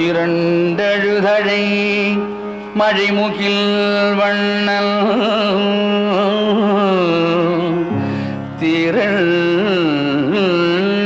இரண்டழுதழை மழைமுகில் வண்ணல்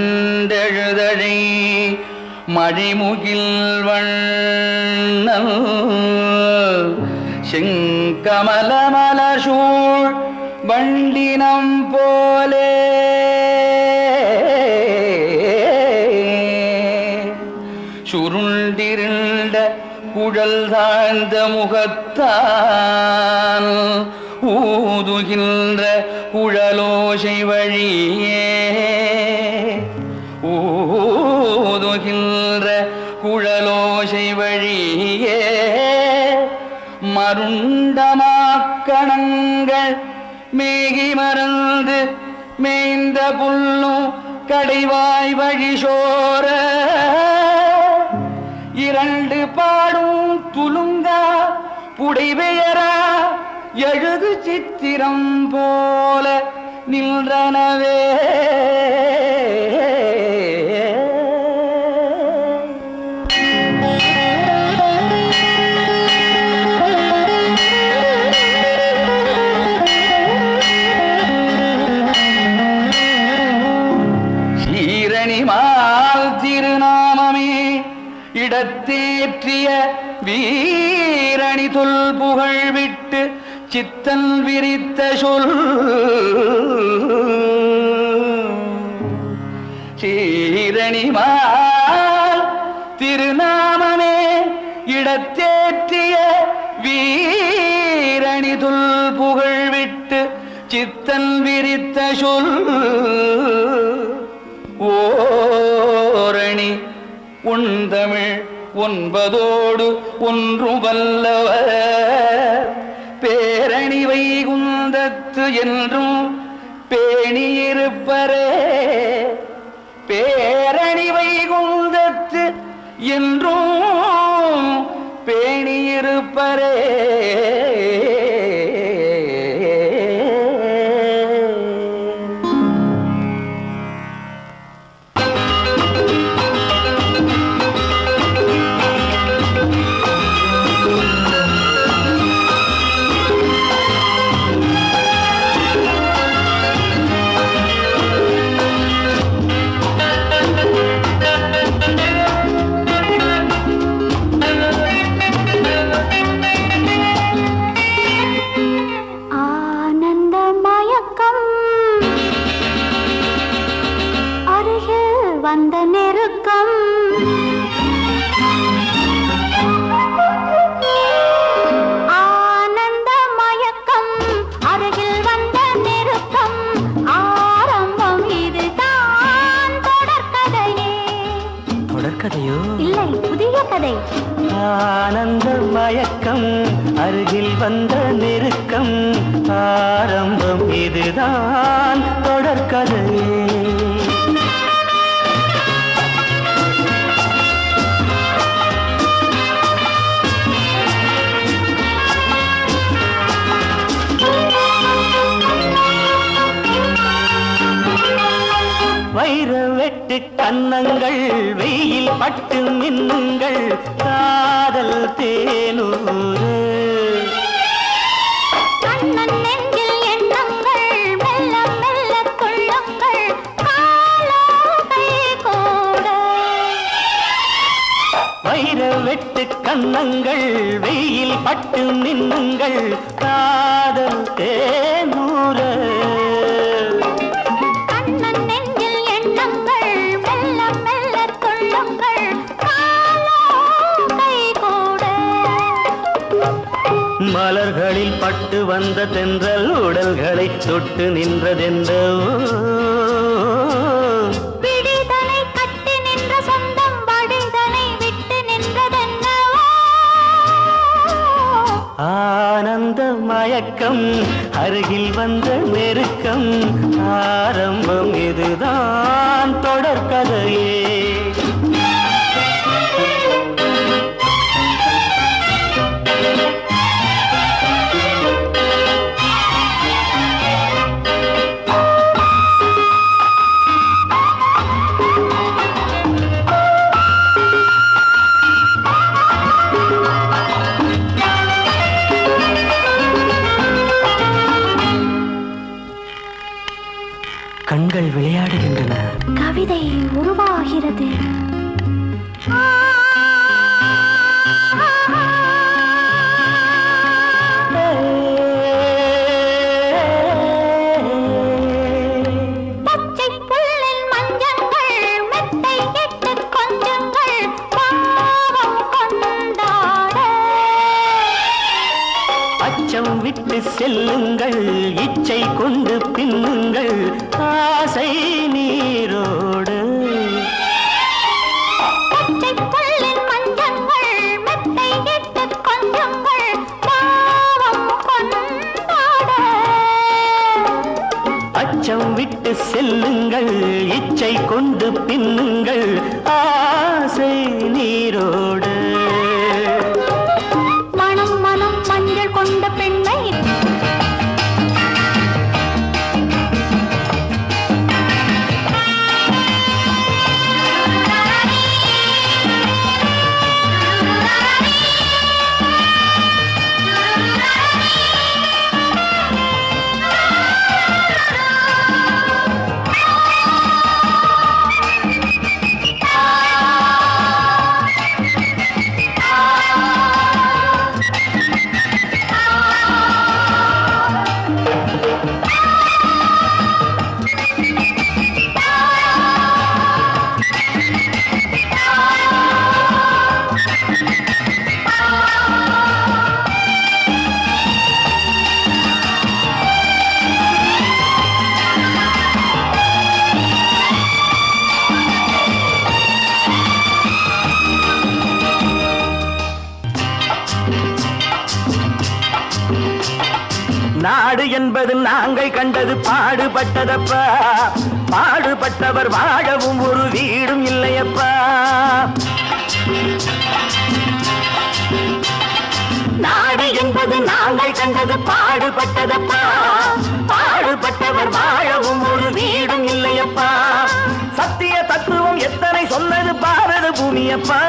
திரண்டழுதழை மழைமுகில் வண்ணல் செங்கமலமலசூழ் வண்டினம் போலே சுருண்டிருண்ட குழல் தாழ்ந்த முகத்தான் ஊதுகின்ற குழலோசை வழியே ஊதுகின்ற குழலோசை வழியே மருண்டமாக்கணங்கள் மேகி மறந்து மேய்ந்த புல்லும் கடைவாய் வழி சோர இரண்டு பாடும் துலுங்கா புடைபெயரா எழுது சித்திரம் போல நின்றனவே சீரணிமால் திருநாமமே இடத்தேற்றிய வீரணி தொல் புகழ் விட்டு சித்தன் விரித்த சொல் சீரணிமால் திருநாமமே இடத்தேற்றிய வீரணி தொல் புகழ் விட்டு சித்தன் விரித்த சொல் ஓரணி உண்தமிழ் ஒன்பதோடு ஒன்று வல்லவர் பேரணி வைகுந்தத்து என்றும் பேணியிருப்பரே பேரணி வைகுந்தத்து என்றும் பேணியிருப்பரே வந்த நெருக்கம் ஆனந்த மயக்கம் அருகில் வந்த நெருக்கம் ஆரம்பம் இதுதான் தொடர்கதையே தொடர்கதையோ இல்லை புதிய கதை ஆனந்த மயக்கம் அருகில் வந்த நெருக்கம் ஆரம்பம் இதுதான் தொடர்கதையே வைர வெட்டு கன்னங்கள் வெயில் பட்டு மின்னுங்கள் காதல் தேனூறு கண்ணன் நெஞ்சில் எண்ணங்கள் மெல்ல மெல்ல துள்ளுங்கள் காலம் கை கூட வைர வெட்டு கன்னங்கள் வெயில் பட்டு மின்னுங்கள் காதல் தேனூறு மலர்களில் பட்டு வந்த தென்றல் உடல்களை தொட்டு நின்றதென்ற விடிதலை கட்டி நின்ற சொந்தம் வடிதலை விட்டு நின்றதென்ன ஆனந்த மயக்கம் அருகில் வந்த நெருக்கம் ஆரம்பம் இதுதான் தொடர்கதையே கண்கள் விளையாடுகின்றன. கவிதை உருவாகிறது. அச்சம் விட்டு செல்லுங்கள், இச்சை கொண்டு பின்னுங்கள், ஆசை நீரோடு. அச்சம் விட்டு செல்லுங்கள், இச்சை கொண்டு பின்னுங்கள், ஆசை நீரோடு. மனம் மனம் மஞ்சள் கொண்ட பெண்ணை நாடு என்பது நாங்கள் கண்டது பாடுபட்டதப்பா, பாடுபட்டவர் வாழவும் ஒரு வீடும் இல்லையப்பா. நாடு என்பது நாங்கள் கண்டது பாடுபட்டதப்பா, பாடுபட்டவர் வாழவும் ஒரு வீடும் இல்லையப்பா. சத்திய தத்துவம் எத்தனை சொன்னது பாரத பூமியப்பா.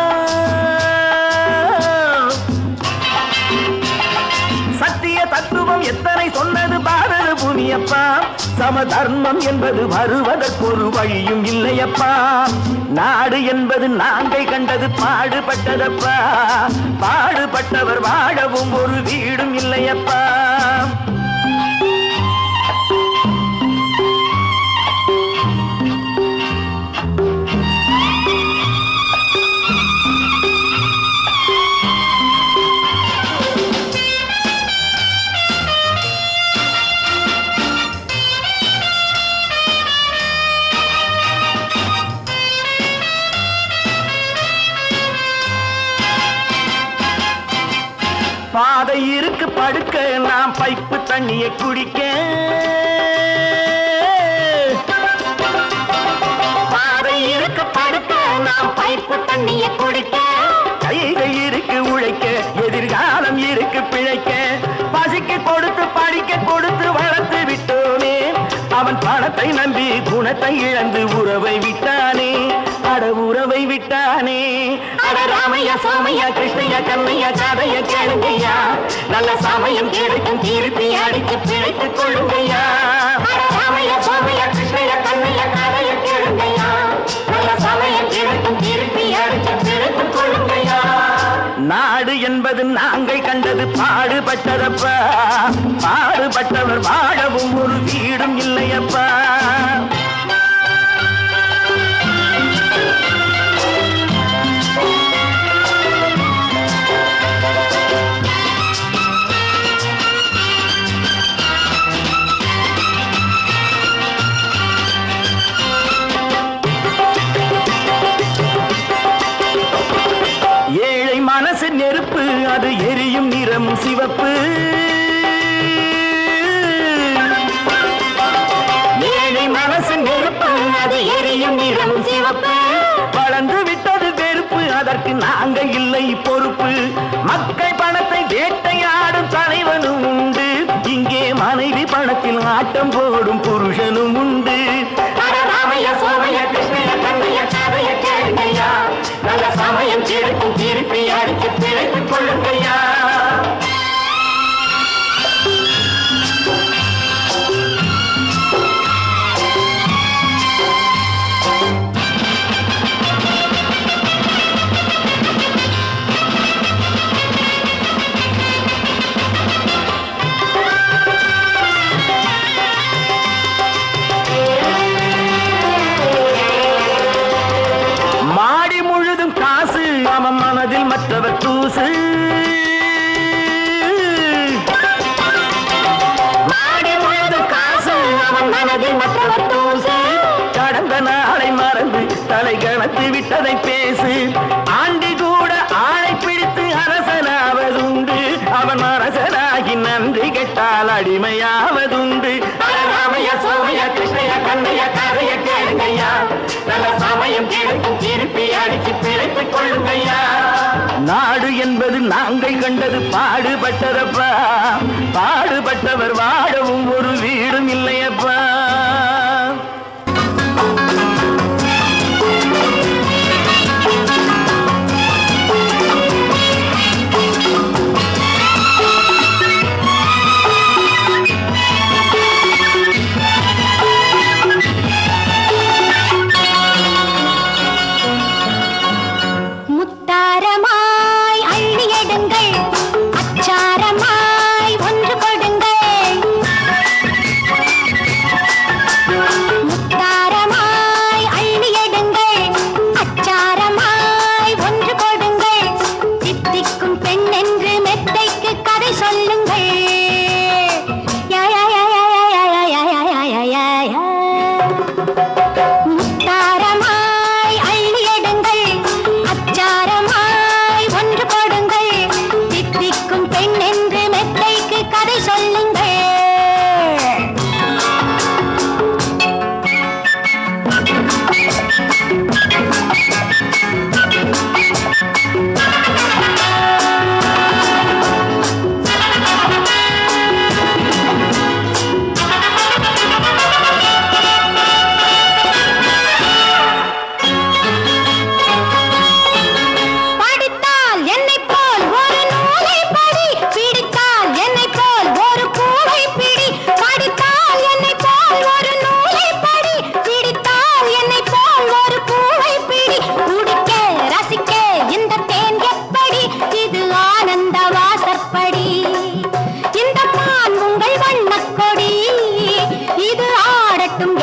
சத்திய தத்துவம் எத்தனை சொன்னது பாரத பூமியப்பா. சமதர்மம் என்பது வருவதற்கு ஒரு வழியும் இல்லையப்பா. நாடு என்பது நாங்கள் கண்டது பாடுபட்டதப்பா, பாடுபட்டவர் வாழவும் ஒரு வீடும் இல்லையப்பா. பாதை இருக்கு படுக்க, நாம் பைப்பு தண்ணியை குடிக்க. பாதை இருக்கு படுக்க, நாம் பைப்பு தண்ணியை குடிக்க. கைகள் இருக்கு உழைக்க, எதிர்காலம் இருக்கு பிழைக்க. பசிக்கு கொடுத்து படிக்க கொடுத்து வளர்த்து விட்டோனே, அவன் பணத்தை நம்பி குணத்தை இழந்து உறவை விட்டானே. அட உறவை விட்டானே. அட ராமையா சோமையா கிருஷ்ணையா கண்ணையா கதைய கேளுங்கய்யா, நல்ல சமயம் கிடைக்கும் திருப்பி அடித்து பிழைத்துக் கொள்ளுங்கய்யா. ராமையா சோமையா கிருஷ்ணையா கண்ணையா கதைய கேளுங்கய்யா, நல்ல சமயம் கிடைக்கும் திருப்பி அடித்து பிழைத்துக் கொள்ளுங்கய்யா. நாடு என்பது நாங்கள் கண்டது பாடுபட்டதப்பா, பாடுபட்டவர் வாழவும் ஒரு வீடும் இல்லையப்பா. ஏழை மனசு நெருப்பு, அது எரியும் நிறம் சிவப்பு. ஏழை மனசு நெருப்பு, அது எரியும் நிறம் சிவப்பு. வளர்ந்து விட்டது வெறுப்பு, அதற்கு நாங்கள் இல்லை பொறுப்பு. மக்கள் பணத்தை வேட்டையாடும் தலைவனும் உண்டு, இங்கே மனைவி பணத்தில் ஆட்டம் போடும் புருஷனும் உண்டு. ராமையா சோமையா கிருஷ்ணையா கண்ணையா கதைய கேளுங்கய்யா, நல்ல சமயம் கிடைக்கும் திருப்பி அடித்து பிழைத்துக் கொள்ளுங்கய்யா. தலை கணத்து விட்டதை பேசு. ஆண்டி கூட ஆணை பிடித்து அரசனாவதுண்டு. அவன் அரசனாகி நன்றி கெட்டால் அடிமையாவதுண்டு. ராமைய சோமைய கிருஷ்ணைய கண்ணைய கதைய கேளுங்கய்யா. நல்ல சமயம் கிடைக்கும் திருப்பி அடிச்சு பிழைத்துக் கொள்ளுங்கய்யா. நாடு என்பது நாங்கள் கண்டது பாடுபட்டதப்பா. பாடுபட்டவர் வாழவும் ஒரு வீடும் இல்லையப்பா.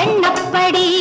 எண்ணப்படி